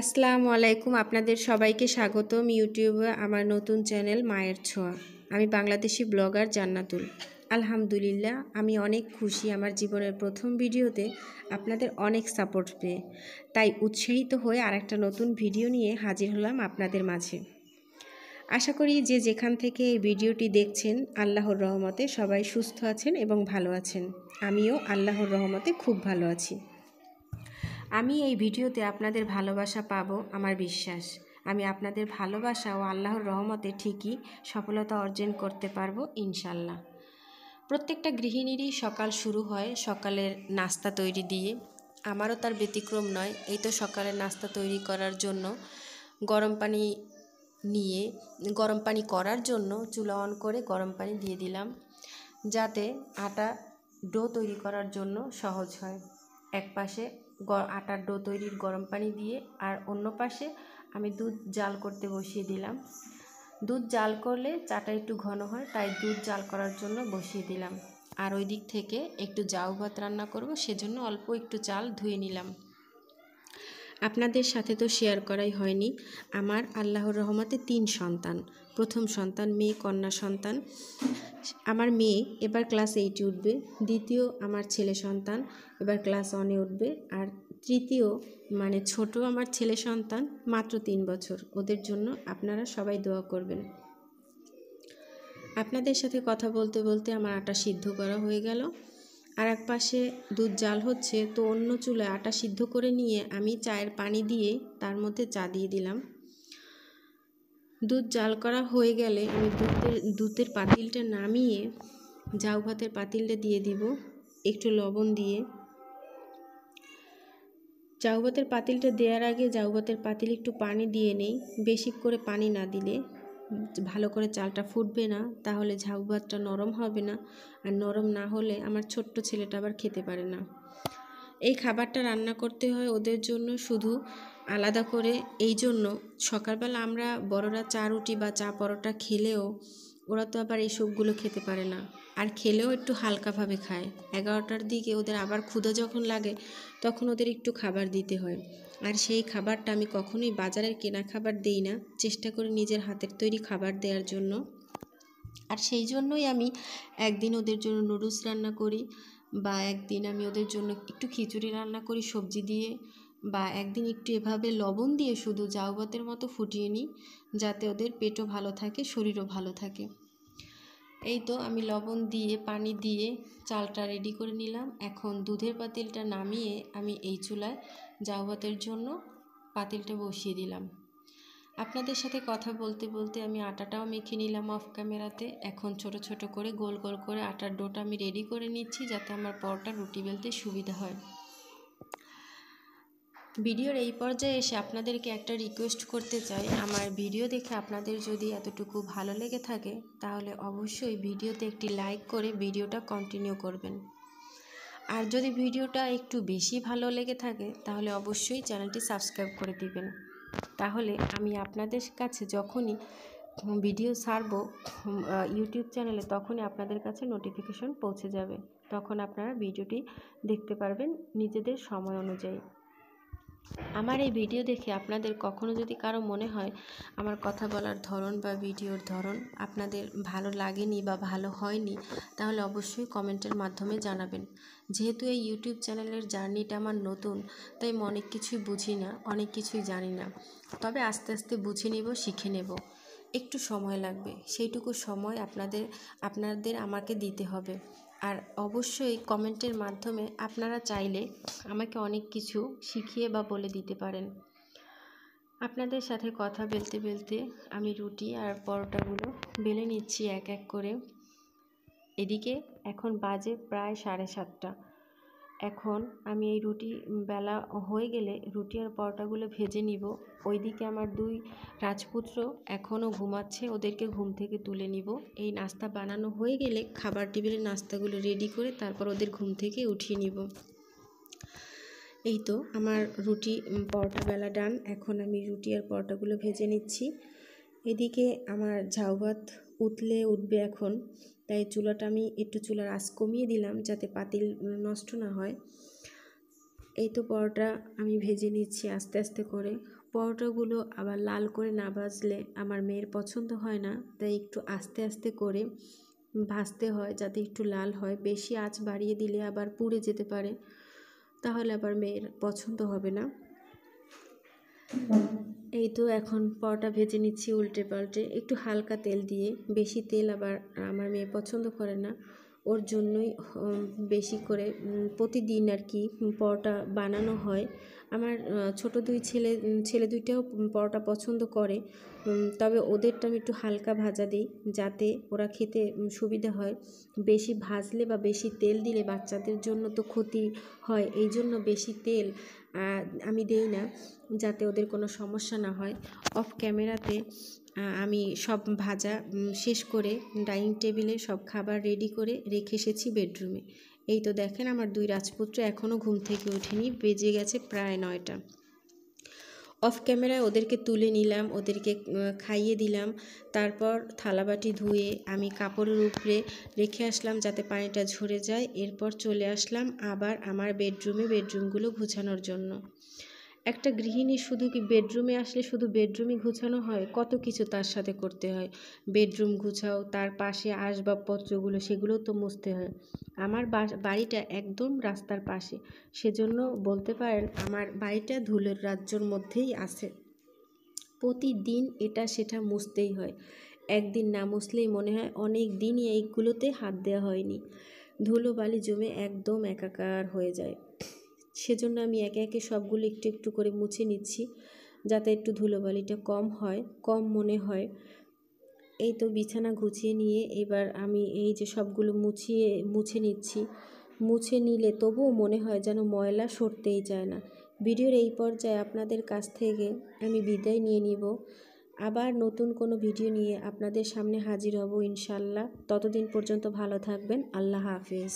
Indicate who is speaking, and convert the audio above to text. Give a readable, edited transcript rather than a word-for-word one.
Speaker 1: আসসালামু আলাইকুম, আপনাদের সবাইকে স্বাগতম ইউটিউবে আমার নতুন চ্যানেল মায়ের ছোঁয়া। আমি বাংলাদেশি ব্লগার জান্নাতুল। আলহামদুলিল্লাহ, আমি অনেক খুশি আমার জীবনের প্রথম ভিডিওতে আপনাদের অনেক সাপোর্ট পেয়ে। তাই উৎসাহিত হয়ে আরেকটা নতুন ভিডিও নিয়ে হাজির হলাম আপনাদের মাঝে। আশা করি যে যেখান থেকে এই ভিডিওটি দেখছেন আল্লাহর রহমতে সবাই সুস্থ আছেন এবং ভালো আছেন। আমিও আল্লাহর রহমতে খুব ভালো আছি। আমি এই ভিডিওতে আপনাদের ভালোবাসা পাবো আমার বিশ্বাস। আমি আপনাদের ভালোবাসা ও আল্লাহর রহমতে ঠিকই সফলতা অর্জন করতে পারবো ইনশাল্লাহ। প্রত্যেকটা গৃহিণীরই সকাল শুরু হয় সকালের নাস্তা তৈরি দিয়ে। আমারও তার ব্যতিক্রম নয়। এই তো সকালের নাস্তা তৈরি করার জন্য গরম পানি করার জন্য চুলা অন করে গরম পানি দিয়ে দিলাম, যাতে আটা ডো তৈরি করার জন্য সহজ হয়। এক পাশে আটার ডো তৈরির গরম পানি দিয়ে আর অন্য পাশে আমি দুধ জাল করতে বসিয়ে দিলাম। দুধ জাল করলে চাটা একটু ঘন হয়, তাই দুধ জাল করার জন্য বসিয়ে দিলাম। আর ওই দিক থেকে একটু জাউ ভাত রান্না করব, সেজন্য অল্প একটু চাল ধুয়ে নিলাম। আপনাদের সাথে তো শেয়ার করাই হয়নি, আমার আল্লাহর রহমতে 3 সন্তান। প্রথম সন্তান মেয়ে, কন্যা সন্তান। আমার মেয়ে এবার ক্লাস 8-এ উঠবে। দ্বিতীয় আমার ছেলে সন্তান এবার ক্লাস 1-এ উঠবে। আর তৃতীয় মানে ছোট আমার ছেলে সন্তান মাত্র 3 বছর। ওদের জন্য আপনারা সবাই দোয়া করবেন। আপনাদের সাথে কথা বলতে বলতে আমার আটা সিদ্ধ করা হয়ে গেল। আর এক পাশে দুধ জাল হচ্ছে, তো অন্য চুলায় আটা সিদ্ধ করে নিয়ে আমি চায়ের পানি দিয়ে তার মধ্যে চা দিয়ে দিলাম। দুধ জাল করা হয়ে গেলে আমি দুধের পাতিলটা নামিয়ে জাউ ভাতের পাতিলটা দিয়ে দিব একটু লবণ দিয়ে। জাউ ভাতের পাতিলটা দেওয়ার আগে জাউ ভাতের পাতিলে একটু পানি দিয়ে নেই। বেশি করে পানি না দিলে ভালো করে চালটা ফুটবে না, তাহলে ঝাউ ভাতটা নরম হবে না। আর নরম না হলে আমার ছোট্ট ছেলেটা আবার খেতে পারে না। এই খাবারটা রান্না করতে হয় ওদের জন্য শুধু আলাদা করে। এই জন্য সকালবেলা আমরা বড়রা চা রুটি বা চা পরোটা খেলেও ওরা তো আবার এইসবগুলো খেতে পারে না, আর খেলেও একটু হালকাভাবে খায়। 11টার দিকে ওদের আবার ক্ষুধা যখন লাগে তখন ওদের একটু খাবার দিতে হয়। আর সেই খাবারটা আমি কখনোই বাজারের কেনা খাবার দেই না, চেষ্টা করি নিজের হাতের তৈরি খাবার দেওয়ার জন্য। আর সেই জন্যই আমি একদিন ওদের জন্য নুডলস রান্না করি, বা একদিন আমি ওদের জন্য একটু খিচুড়ি রান্না করি সবজি দিয়ে, বা একদিন একটু এভাবে লবণ দিয়ে শুধু জাউ ভাতের মতো ফুটিয়ে নিই, যাতে ওদের পেটও ভালো থাকে, শরীরও ভালো থাকে। এই তো আমি লবণ দিয়ে পানি দিয়ে চালটা রেডি করে নিলাম। এখন দুধের পাতিলটা নামিয়ে আমি এই চুলায় জাউ ভাতের জন্য পাতিলটা বসিয়ে দিলাম। আপনাদের সাথে কথা বলতে বলতে আমি আটাটাও মেখে নিলাম অফ ক্যামেরাতে। এখন ছোট ছোট করে গোল গোল করে আটার ডোটা আমি রেডি করে নিচ্ছি, যাতে আমার পরোটা রুটি বেলতে সুবিধা হয়। ভিডিওর এই পর্যায়ে এসে আপনাদেরকে একটা রিকোয়েস্ট করতে চাই, আমার ভিডিও দেখে আপনাদের যদি এতটুকু ভালো লেগে থাকে তাহলে অবশ্যই ভিডিওতে একটি লাইক করে ভিডিওটা কন্টিনিউ করবেন। আর যদি ভিডিওটা একটু বেশি ভালো লেগে থাকে তাহলে অবশ্যই চ্যানেলটি সাবস্ক্রাইব করে দিবেন। তাহলে আমি আপনাদের কাছে যখনই ভিডিও ছাড়ব ইউটিউব চ্যানেলে, তখনই আপনাদের কাছে নোটিফিকেশন পৌঁছে যাবে। তখন আপনারা ভিডিওটি দেখতে পারবেন নিজেদের সময় অনুযায়ী। আমার এই ভিডিও দেখে আপনাদের কখনো যদি কারো মনে হয় আমার কথা বলার ধরন বা ভিডিওর ধরন আপনাদের ভালো লাগেনি বা ভালো হয়নি, তাহলে অবশ্যই কমেন্টের মাধ্যমে জানাবেন। যেহেতু এই ইউটিউব চ্যানেলের জার্নিটা আমার নতুন, তাই অনেক কিছুই বুঝি না, অনেক কিছুই জানি না। তবে আস্তে আস্তে বুঝে নেব, শিখে নেব। একটু সময় লাগবে, সেইটুকু সময় আপনাদের আমাকে দিতে হবে। আর অবশ্যই কমেন্টের মাধ্যমে আপনারা চাইলে আমাকে অনেক কিছু শিখিয়ে বা বলে দিতে পারেন। আপনাদের সাথে কথা বলতে বলতে আমি রুটি আর পরোটাগুলো বেলে নিচ্ছি এক এক করে। এদিকে এখন বাজে প্রায় 7:30। এখন আমি এই রুটি বেলা হয়ে গেলে রুটি আর পরোটাগুলো ভেজে নিব। ওইদিকে আমার 2 রাজপুত্র এখনও ঘুমাচ্ছে, ওদেরকে ঘুম থেকে তুলে নিব। এই নাস্তা বানানো হয়ে গেলে খাবার টেবিলে নাস্তাগুলো রেডি করে তারপর ওদের ঘুম থেকে উঠিয়ে নিব। এই তো আমার রুটি পরোটা বেলা ডান। এখন আমি রুটি আর পরোটাগুলো ভেজে নিচ্ছি। এদিকে আমার ঝাউ ভাত উঠবে এখন, তাই চুলাটা আমি একটু চুলার আঁচ কমিয়ে দিলাম যাতে পাতিল নষ্ট না হয়। এই তো পরোটা আমি ভেজে নিচ্ছি আস্তে আস্তে করে। পরোটাগুলো আবার লাল করে না ভাজলে আমার মেয়ের পছন্দ হয় না, তাই একটু আস্তে আস্তে করে ভাজতে হয় যাতে একটু লাল হয়। বেশি আঁচ বাড়িয়ে দিলে আবার পুড়ে যেতে পারে, তাহলে আবার মেয়ের পছন্দ হবে না। এই তো এখন পরোটা ভেজে নিচ্ছি উল্টে পাল্টে, একটু হালকা তেল দিয়ে। বেশি তেল আবার আমার মেয়ে পছন্দ করে না, ওর জন্যই বেশি করে প্রতিদিন আর কি পরোটা বানানো হয়। আমার ছোট দুই ছেলে দুইটাও পরোটা পছন্দ করে, তবে ওদেরটা আমি একটু হালকা ভাজা দিই যাতে ওরা খেতে সুবিধা হয়। বেশি ভাজলে বা বেশি তেল দিলে বাচ্চাদের জন্য তো ক্ষতি হয়, এই জন্য বেশি তেল আমি দেই না, যাতে ওদের কোনো সমস্যা না হয়। অফ ক্যামেরাতে আমি সব ভাজা শেষ করে ডাইনিং টেবিলে সব খাবার রেডি করে রেখে এসেছি বেডরুমে। এই তো দেখেন আমার দুই রাজপুত্র এখনও ঘুম থেকে ওঠেনি, বেজে গেছে প্রায় 9টা। অফ ক্যামেরায় ওদেরকে তুলে নিলাম, ওদেরকে খাইয়ে দিলাম, তারপর থালাবাটি ধুয়ে আমি কাপড়ের উপরে রেখে আসলাম যাতে পানিটা ঝরে যায়। এরপর চলে আসলাম আবার আমার বেডরুমগুলো গুছানোর জন্য। একটা গৃহিণী শুধু কি বেডরুমে আসলে শুধু বেডরুমই গুছানো হয়, কত কিছু তার সাথে করতে হয়। বেডরুম গুছাও, তার পাশে আসবাবপত্রগুলো সেগুলোও তো মুছতে হয়। আমার বাড়িটা একদম রাস্তার পাশে, সেজন্য বলতে পারেন আমার বাড়িটা ধুলোর রাজ্যর মধ্যেই আছে। প্রতিদিন এটা সেটা মুছতেই হয়, একদিন না মুছলেই মনে হয় অনেক দিনই এইগুলোতে হাত দেওয়া হয়নি। ধুলোবালি জমে একদম একাকার হয়ে যায়, সেজন্য আমি একে একে সবগুলো একটু একটু করে মুছে নিচ্ছি যাতে একটু ধুলোবালিটা কম মনে হয়। এই তো বিছানা গুছিয়ে নিয়ে এবার আমি এই যে সবগুলো মুছে নিচ্ছি। মুছে নিলে তবুও মনে হয় যেন ময়লা সরতেই চায় না। ভিডিওর এই পর্যায়ে আপনাদের কাছ থেকে আমি বিদায় নিয়ে নিব। আবার নতুন কোনো ভিডিও নিয়ে আপনাদের সামনে হাজির হব ইনশাল্লাহ। ততদিন পর্যন্ত ভালো থাকবেন। আল্লাহ হাফেজ।